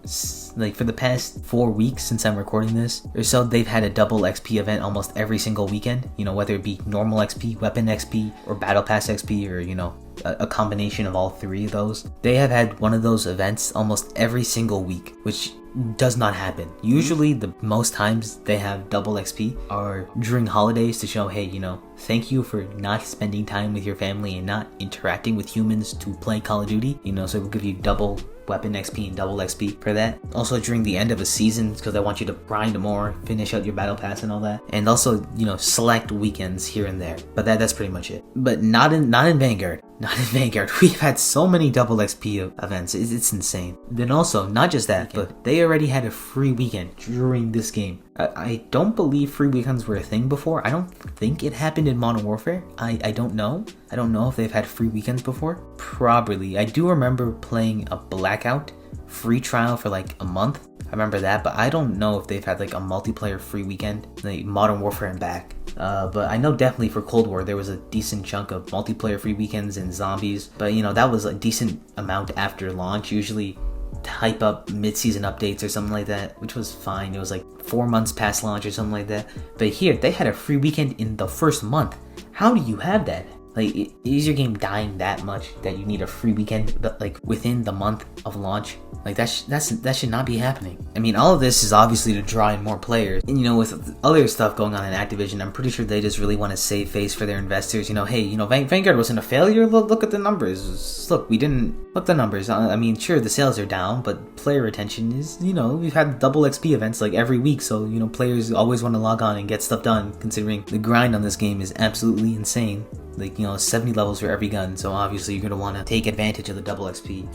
like for the past 4 weeks since I'm recording this or so, they've had a double XP event almost every single weekend, whether it be normal XP, weapon XP, or battle pass XP, or a combination of all 3 of those. They have had one of those events almost every single week, which does not happen. Usually the most times they have double XP are during holidays to show, hey, thank you for not spending time with your family and not interacting with humans to play Call of Duty, so we'll give you double weapon XP and double XP for that. Also during the end of a season, because I want you to grind more, finish out your battle pass and all that. And also, select weekends here and there. But that's pretty much it. But not in Vanguard. Not in Vanguard. We've had so many double XP events. It's insane. Then also, not just that, but they already had a free weekend during this game. I don't believe free weekends were a thing before. I don't think it happened in Modern Warfare. I don't know. I don't know if they've had free weekends before. Probably. I do remember playing a Blackout free trial for like a month. I remember that, but I don't know if they've had like a multiplayer free weekend, like Modern Warfare and back. But I know definitely for Cold War there was a decent chunk of multiplayer free weekends and zombies. But that was a decent amount after launch. Usually hype up mid-season updates or something like that, which was fine. It was like 4 months past launch or something like that. But here, they had a free weekend in the first month. How do you have that? Like, is your game dying that much that you need a free weekend, but like within the month of launch? Like that should not be happening. I mean, all of this is obviously to draw in more players. And with other stuff going on in Activision, I'm pretty sure they just really want to save face for their investors. Hey, Vanguard wasn't a failure. Look at the numbers. Look, we didn't look the numbers. I mean, sure, the sales are down, but player retention is, we've had double XP events like every week, so players always want to log on and get stuff done. Considering the grind on this game is absolutely insane. Like, 70 levels for every gun, so obviously you're going to want to take advantage of the double XP.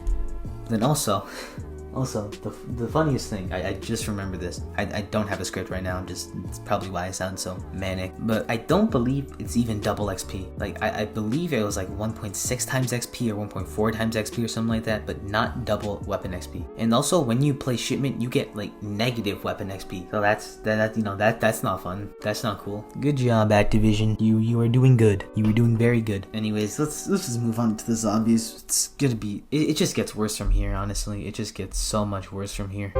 Then also, the funniest thing, I just remember this. I don't have a script right now, it's probably why I sound so manic. But I don't believe it's even double XP. Like, I believe it was like 1.6 times XP or 1.4 times XP or something like that, but not double weapon XP. And also, when you play shipment, you get like negative weapon XP. So that's not fun. That's not cool. Good job, Activision. You are doing good. You were doing very good. Anyways, let's just move on to the zombies. It's gonna be, it just gets worse from here, honestly. It just gets so much worse from here.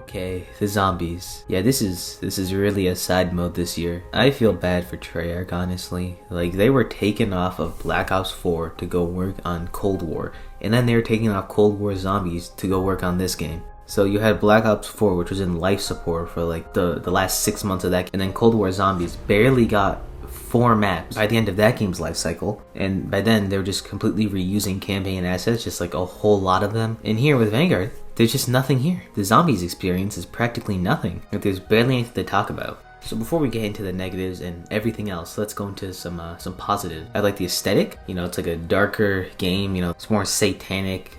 Okay, the zombies. Yeah, this is really a side mode this year. I feel bad for Treyarch, honestly. Like, they were taken off of Black Ops 4 to go work on Cold War, and then they were taking off Cold War zombies to go work on this game. So you had Black Ops 4, which was in life support for like the last 6 months of that, and then Cold War Zombies barely got 4 maps by the end of that game's life cycle, and by then they were just completely reusing campaign assets, just like a whole lot of them. And here with Vanguard, there's just nothing here. The zombies experience is practically nothing. Like, there's barely anything to talk about. So before we get into the negatives and everything else, let's go into some positives. I like the aesthetic. You know, it's like a darker game. You know, it's more satanic,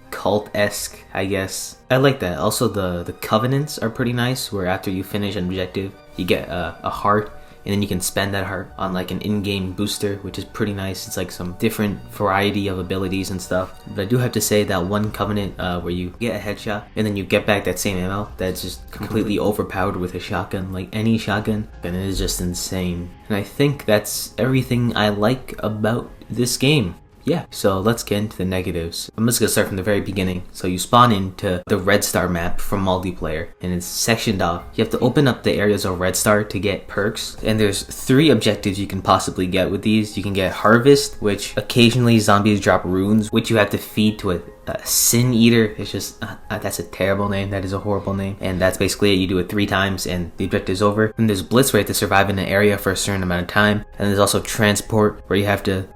cult-esque, I guess. I like that. Also, the covenants are pretty nice, where after you finish an objective, you get a heart, and then you can spend that heart on like an in-game booster, which is pretty nice. It's like some different variety of abilities and stuff. But I do have to say that one covenant where you get a headshot and then you get back that same ammo, that's just completely overpowered with a shotgun, like any shotgun, and it is just insane. And I think that's everything I like about this game. Yeah, so let's get into the negatives. I'm just gonna start from the very beginning. So you spawn into the Red Star map from multiplayer, and it's sectioned off. You have to open up the areas of Red Star to get perks, and there's 3 objectives you can possibly get with these. You can get Harvest, which occasionally zombies drop runes, which you have to feed to a Sin Eater. It's just, that's a terrible name. That is a horrible name. And that's basically it. You do it 3 times and the objective is over. And there's Blitz, where you have to survive in an area for a certain amount of time. And there's also Transport, where you have to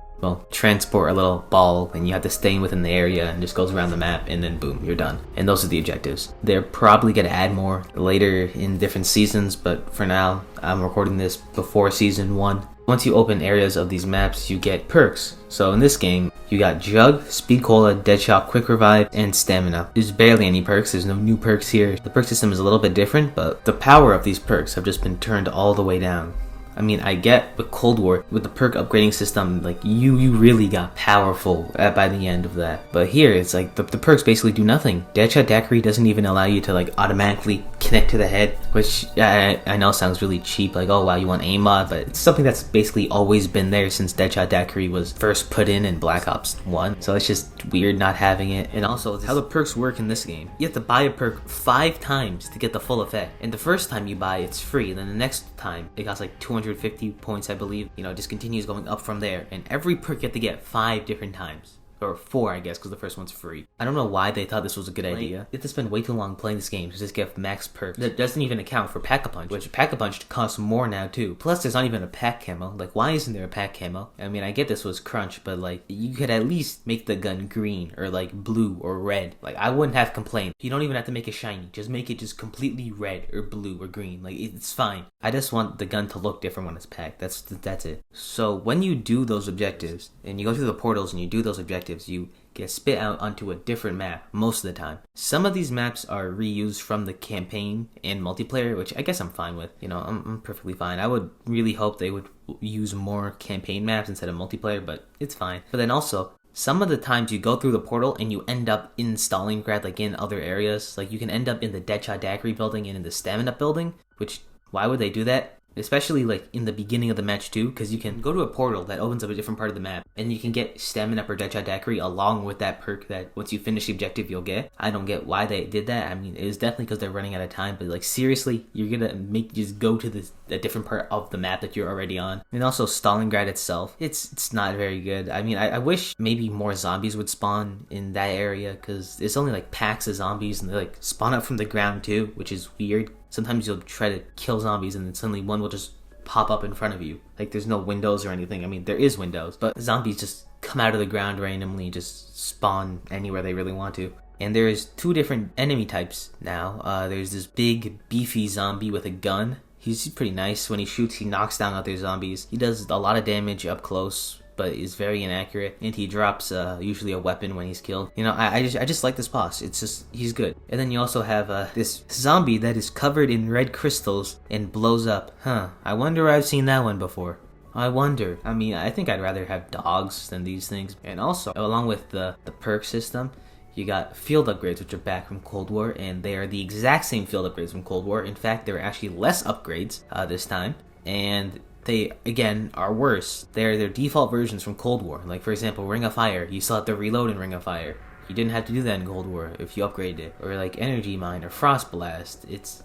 transport a little ball and you have to stay within the area, and just goes around the map, and then boom, you're done. And those are the objectives. They're probably going to add more later in different seasons, but for now, I'm recording this before season 1. Once you open areas of these maps, you get perks. So in this game, you got Jug, Speed Cola, Deadshot, Quick Revive, and Stamina. There's barely any perks. There's no new perks here. The perk system is a little bit different, but the power of these perks have just been turned all the way down. I mean, I get with Cold War, with the perk upgrading system, like you really got powerful by the end of that. But here, it's like the perks basically do nothing. Deadshot Daiquiri doesn't even allow you to like automatically connect to the head, which I know sounds really cheap, like, oh wow, you want aimbot, but it's something that's basically always been there since Deadshot Daiquiri was first put in Black Ops 1. So it's just weird not having it. And also, how the perks work in this game. You have to buy a perk 5 times to get the full effect. And the first time you buy, it's free. And then the next time, it costs like 250 points, I believe. You know, it just continues going up from there. And every perk you have to get 5 different times. Or 4, I guess, because the first one's free. I don't know why they thought this was a good idea. You have to spend way too long playing this game to just get max perks. That doesn't even account for Pack-a-Punch, which Pack-a-Punch costs more now too. Plus, there's not even a pack camo. Like, why isn't there a pack camo? I mean, I get this was crunch, but like, you could at least make the gun green or like blue or red. Like, I wouldn't have complained. You don't even have to make it shiny. Just make it just completely red or blue or green. Like, it's fine. I just want the gun to look different when it's packed. That's it. So when you do those objectives and you go through the portals and you do those objectives, you get spit out onto a different map most of the time. Some of these maps are reused from the campaign and multiplayer, which I guess I'm fine with. You know, I'm perfectly fine. I would really hope they would use more campaign maps instead of multiplayer, but it's fine. But then also, some of the times you go through the portal and you end up in Stalingrad, like in other areas. Like, you can end up in the Deadshot Daiquiri building and in the Stamina building, which, why would they do that? Especially like in the beginning of the match too, because you can go to a portal that opens up a different part of the map, and you can get Stamina or Deadshot Daiquiri along with that perk that once you finish the objective you'll get. I don't get why they did that. I mean, it was definitely because they're running out of time, but like, seriously, you're gonna just go to a different part of the map that you're already on. And also Stalingrad itself, it's not very good. I mean, I wish maybe more zombies would spawn in that area, because it's only like packs of zombies and they like spawn up from the ground too, which is weird. Sometimes you'll try to kill zombies and then suddenly one will just pop up in front of you. Like, there's no windows or anything. I mean, there is windows, but zombies just come out of the ground randomly, just spawn anywhere they really want to. And there's 2 different enemy types now. There's this big, beefy zombie with a gun. He's pretty nice. When he shoots, he knocks down other zombies. He does a lot of damage up close, but is very inaccurate, and he drops usually a weapon when he's killed. You know, I just like this boss. It's just, he's good. And then you also have this zombie that is covered in red crystals and blows up. I wonder where I've seen that one before. I wonder. I mean, I think I'd rather have dogs than these things. And also, along with the perk system, you got field upgrades, which are back from Cold War, and they are the exact same field upgrades from Cold War. In fact, there are actually less upgrades this time, and they, again, are worse. They're their default versions from Cold War. Like, for example, Ring of Fire. You still have to reload in Ring of Fire. You didn't have to do that in Cold War if you upgraded it. Or like Energy Mine or Frost Blast. It's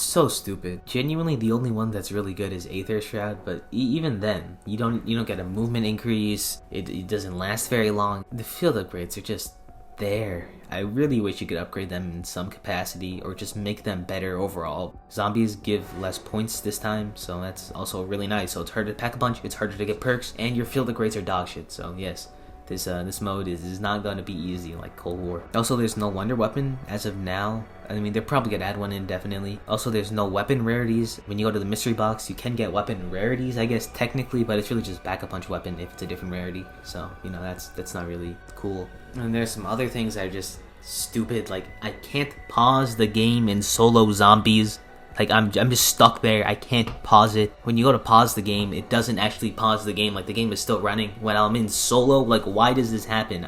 so stupid. Genuinely, the only one that's really good is Aether Shroud, but even then, you don't get a movement increase. It doesn't last very long. The field upgrades are just there. I really wish you could upgrade them in some capacity or just make them better overall. Zombies give less points this time, so that's also really nice. So it's harder to pack a punch, it's harder to get perks, and your field upgrades are dog shit. So yes, This mode is not going to be easy like Cold War. Also, there's no wonder weapon as of now. I mean, they're probably gonna add one in, definitely. Also, there's no weapon rarities. When you go to the mystery box, you can get weapon rarities, I guess, technically, but it's really just back a punch weapon if it's a different rarity. So, you know, that's not really cool. And there's some other things that are just stupid. Like, I can't pause the game in solo zombies. Like, I'm just stuck there. I can't pause it. When you go to pause the game, it doesn't actually pause the game. Like, the game is still running. When I'm in solo, like, why does this happen?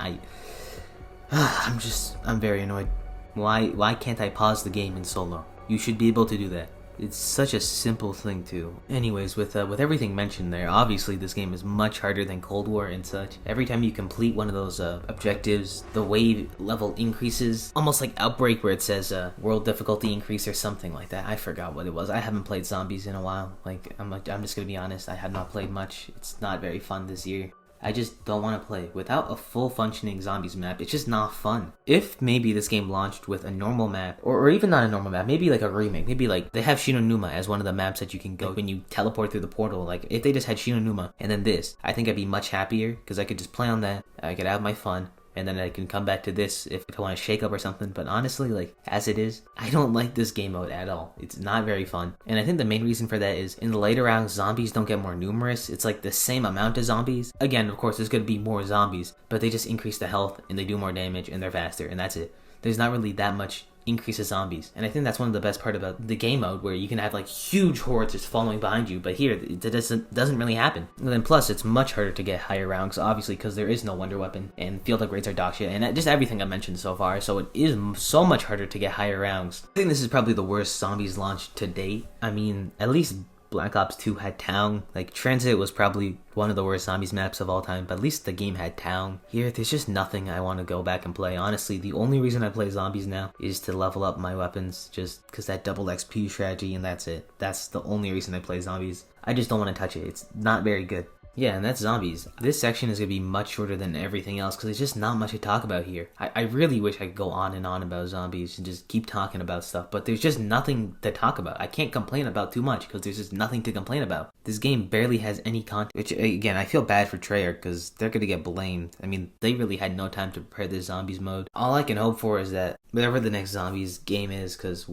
I'm very annoyed. Why can't I pause the game in solo? You should be able to do that. It's such a simple thing too. Anyways, with everything mentioned there, obviously this game is much harder than Cold War and such. Every time you complete one of those objectives, the wave level increases, almost like Outbreak where it says world difficulty increase or something like that. I forgot what it was. I haven't played zombies in a while. Like I'm just gonna be honest, I have not played much. It's not very fun this year. I just don't want to play. Without a full functioning zombies map, it's just not fun. If maybe this game launched with a normal map, or even not a normal map, maybe like a remake, maybe like they have Shinonuma as one of the maps that you can go when you teleport through the portal. Like if they just had Shinonuma and then this, I think I'd be much happier because I could just play on that, I could have my fun, and then I can come back to this if I want to shake up or something. But honestly, like, as it is, I don't like this game mode at all. It's not very fun. And I think the main reason for that is in the later rounds, zombies don't get more numerous. It's like the same amount of zombies. Again, of course, there's going to be more zombies, but they just increase the health and they do more damage and they're faster, and that's it. There's not really that much increase of zombies. And I think that's one of the best part about the game mode, where you can have like huge hordes just following behind you, but here it doesn't really happen. And then plus it's much harder to get higher ranks, obviously, because there is no wonder weapon and field upgrades are dog shit, and just everything I mentioned so far, so it is so much harder to get higher rounds. I think this is probably the worst zombies launch to date. I mean, at least Black Ops 2 had town. Like, Transit was probably one of the worst zombies maps of all time, but at least the game had town. Here, there's just nothing I want to go back and play. Honestly, the only reason I play zombies now is to level up my weapons, just because that double XP strategy, and that's it. That's the only reason I play zombies. I just don't want to touch it. It's not very good. Yeah, and that's zombies. This section is going to be much shorter than everything else because there's just not much to talk about here. I really wish I could go on and on about zombies and just keep talking about stuff, but there's just nothing to talk about. I can't complain about too much because there's just nothing to complain about. This game barely has any content, which, again, I feel bad for Treyarch because they're going to get blamed. I mean, they really had no time to prepare this zombies mode. All I can hope for is that whatever the next zombies game is, because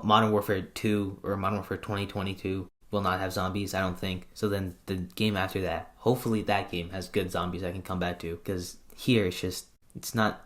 Modern Warfare 2 or Modern Warfare 2022 will not have zombies, I don't think. So then the game after that, hopefully that game has good zombies I can come back to, because here it's not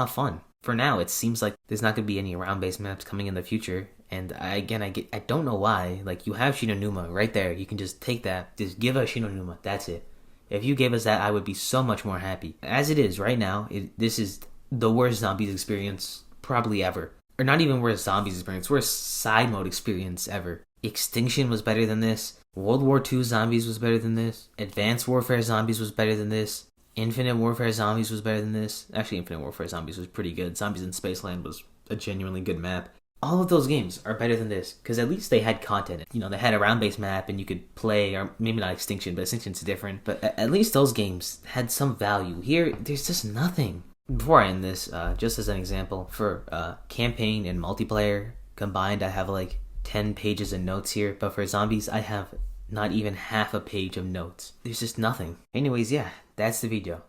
fun. For now, it seems like there's not going to be any round-based maps coming in the future, and I don't know why. Like, you have Shinonuma right there. You can just take that, just give us Shinonuma, that's it. If you gave us that, I would be so much more happy. As it is right now, this is the worst zombies experience probably ever. Or not even worst zombies experience, worst side mode experience ever. Extinction was better than this. World War II Zombies was better than this. Advanced Warfare Zombies was better than this. Infinite Warfare Zombies was better than this. Actually, Infinite Warfare Zombies was pretty good. Zombies in Spaceland was a genuinely good map. All of those games are better than this, because at least they had content. You know, they had a round-based map and you could play, or maybe not Extinction, but Extinction's different. But at least those games had some value. Here, there's just nothing. Before I end this, just as an example, for campaign and multiplayer combined, I have like 10 pages of notes here, but for zombies, I have not even half a page of notes. There's just nothing. Anyways, yeah, that's the video.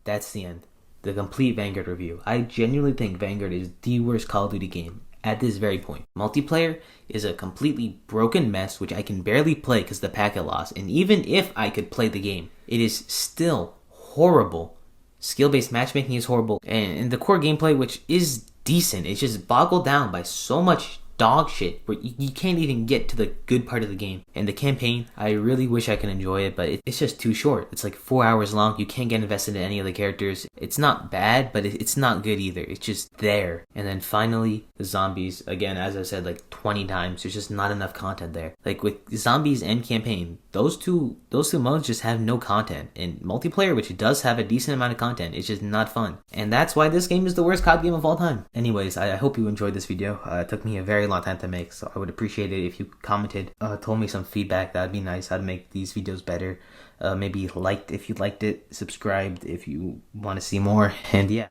That's the end. The complete Vanguard review. I genuinely think Vanguard is the worst Call of Duty game at this very point. Multiplayer is a completely broken mess, which I can barely play because the packet lost, and even if I could play the game, it is still horrible. Skill-based matchmaking is horrible, and the core gameplay, which is decent, it's just boggled down by so much dog shit where you can't even get to the good part of the game. And the campaign, I really wish I could enjoy it, but it's just too short. It's like 4 hours long. You can't get invested in any of the characters. It's not bad, but it's not good either. It's just there. And then finally, the zombies. Again, as I said like 20 times, there's just not enough content there. Like with zombies and campaign, those two modes just have no content. And multiplayer, which does have a decent amount of content, it's just not fun. And that's why this game is the worst COD game of all time. Anyways, I hope you enjoyed this video. It took me a very long time to make, so I would appreciate it if you commented, told me some feedback. That'd be nice. I'd make these videos better. Maybe liked if you liked it, subscribed if you want to see more, and yeah.